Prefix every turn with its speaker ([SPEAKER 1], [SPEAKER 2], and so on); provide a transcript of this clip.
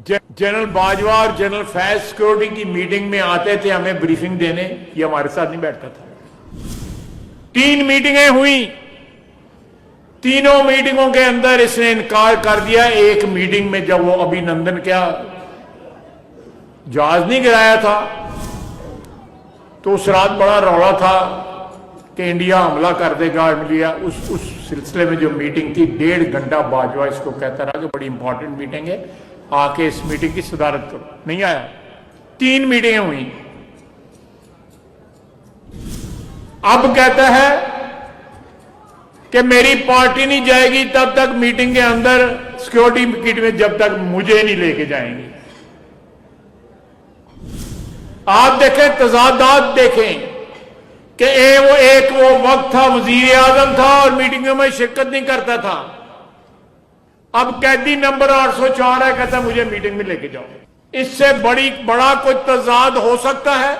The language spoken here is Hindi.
[SPEAKER 1] जनरल बाजवा और जनरल फैज सिक्योरिटी की मीटिंग में आते थे हमें ब्रीफिंग देने, ये हमारे साथ नहीं बैठता था। 3 मीटिंगें हुई, तीनों मीटिंगों के अंदर इसने इनकार कर दिया। एक मीटिंग में जब वो अभिनंदन क्या जहाज नहीं गिराया था तो उस रात बड़ा रौला था कि इंडिया हमला कर देगा इंडिया। उस सिलसिले में जो मीटिंग थी 1.5 घंटा बाजवा इसको कहता रहा कि बड़ी इंपॉर्टेंट मीटिंग है, आके इस मीटिंग की सदारत करो। नहीं आया। 3 मीटिंगें हुई। अब कहता है कि मेरी पार्टी नहीं जाएगी तब तक मीटिंग के अंदर सिक्योरिटी किट में, जब तक मुझे नहीं लेके जाएंगे। आप देखें, तजादात देखें कि वो वक्त था वजीर आजम था और मीटिंगों में शिरकत नहीं करता था। अब कैदी नंबर 804 है, कहता मुझे मीटिंग में लेके जाओ। इससे बड़ा कोई तजाद हो सकता है?